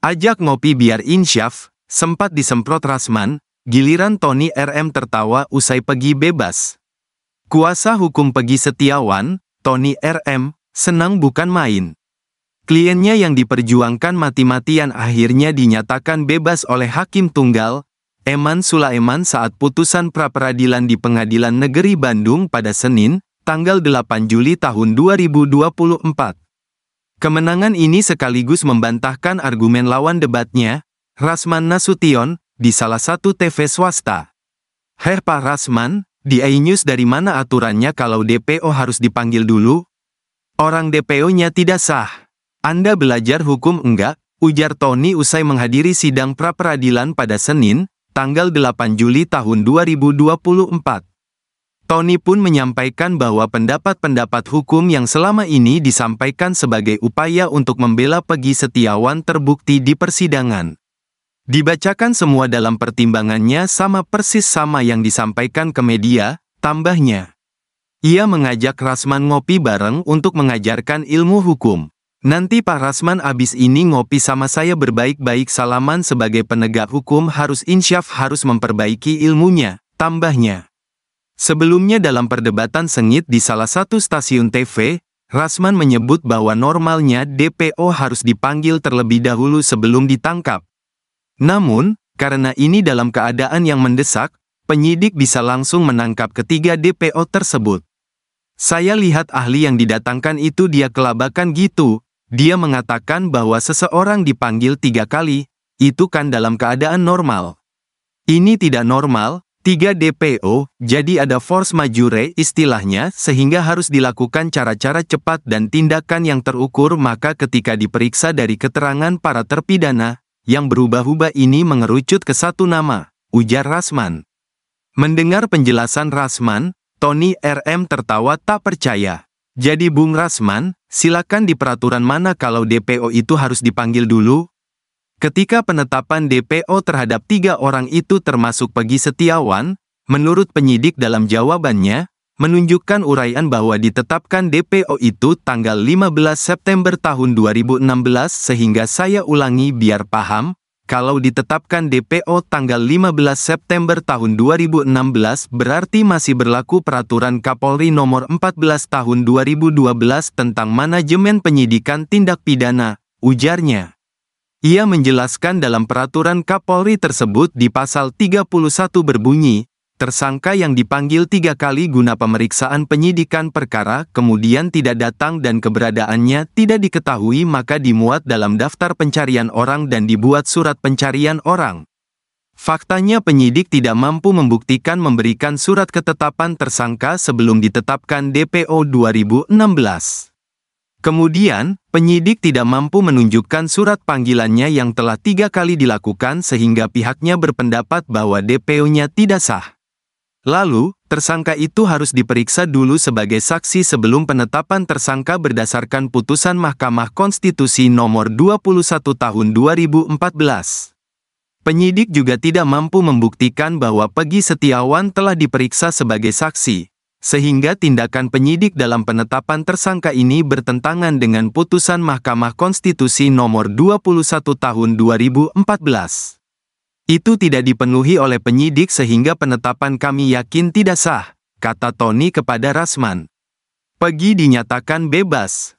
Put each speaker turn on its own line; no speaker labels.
Ajak ngopi biar insyaf, sempat disemprot Rasman, giliran Tony RM tertawa usai Pegi bebas. Kuasa hukum Pegi Setiawan, Tony RM, senang bukan main. Kliennya yang diperjuangkan mati-matian akhirnya dinyatakan bebas oleh Hakim Tunggal, Eman Sulaiman saat putusan pra-peradilan di Pengadilan Negeri Bandung pada Senin, tanggal 8 Juli tahun 2024. Kemenangan ini sekaligus membantahkan argumen lawan debatnya, Rasman Nasution, di salah satu TV swasta. Heh Pak Rasman, di iNews dari mana aturannya kalau DPO harus dipanggil dulu? Orang DPO-nya tidak sah. Anda belajar hukum enggak? Ujar Tony usai menghadiri sidang pra-peradilan pada Senin, tanggal 8 Juli tahun 2024. Tony pun menyampaikan bahwa pendapat-pendapat hukum yang selama ini disampaikan sebagai upaya untuk membela Pegi Setiawan terbukti di persidangan. Dibacakan semua dalam pertimbangannya sama persis sama yang disampaikan ke media, tambahnya. Ia mengajak Rasman ngopi bareng untuk mengajarkan ilmu hukum. Nanti Pak Rasman abis ini ngopi sama saya berbaik-baik salaman sebagai penegak hukum harus insyaf harus memperbaiki ilmunya, tambahnya. Sebelumnya dalam perdebatan sengit di salah satu stasiun TV, Rasman menyebut bahwa normalnya DPO harus dipanggil terlebih dahulu sebelum ditangkap. Namun, karena ini dalam keadaan yang mendesak, penyidik bisa langsung menangkap ketiga DPO tersebut. Saya lihat ahli yang didatangkan itu dia kelabakan gitu, dia mengatakan bahwa seseorang dipanggil 3 kali, itu kan dalam keadaan normal. Ini tidak normal. 3 DPO, jadi ada force majeure istilahnya, sehingga harus dilakukan cara-cara cepat dan tindakan yang terukur maka ketika diperiksa dari keterangan para terpidana, yang berubah-ubah ini mengerucut ke satu nama, ujar Rasman. Mendengar penjelasan Rasman, Tony RM tertawa tak percaya. Jadi Bung Rasman, silakan di peraturan mana kalau DPO itu harus dipanggil dulu? Ketika penetapan DPO terhadap 3 orang itu termasuk Pegi Setiawan, menurut penyidik dalam jawabannya, menunjukkan uraian bahwa ditetapkan DPO itu tanggal 15 September tahun 2016 sehingga saya ulangi biar paham, kalau ditetapkan DPO tanggal 15 September tahun 2016 berarti masih berlaku Peraturan Kapolri Nomor 14 Tahun 2012 tentang Manajemen Penyidikan Tindak Pidana, ujarnya. Ia menjelaskan dalam peraturan Kapolri tersebut di pasal 31 berbunyi, tersangka yang dipanggil 3 kali guna pemeriksaan penyidikan perkara kemudian tidak datang dan keberadaannya tidak diketahui maka dimuat dalam daftar pencarian orang dan dibuat surat pencarian orang. Faktanya penyidik tidak mampu membuktikan memberikan surat ketetapan tersangka sebelum ditetapkan DPO 2016. Kemudian, penyidik tidak mampu menunjukkan surat panggilannya yang telah 3 kali dilakukan sehingga pihaknya berpendapat bahwa DPO-nya tidak sah. Lalu, tersangka itu harus diperiksa dulu sebagai saksi sebelum penetapan tersangka berdasarkan putusan Mahkamah Konstitusi Nomor 21 Tahun 2014. Penyidik juga tidak mampu membuktikan bahwa Pegi Setiawan telah diperiksa sebagai saksi. Sehingga tindakan penyidik dalam penetapan tersangka ini bertentangan dengan putusan Mahkamah Konstitusi Nomor 21 Tahun 2014. Itu tidak dipenuhi oleh penyidik sehingga penetapan kami yakin tidak sah, kata Tony kepada Rasman. Pegi dinyatakan bebas.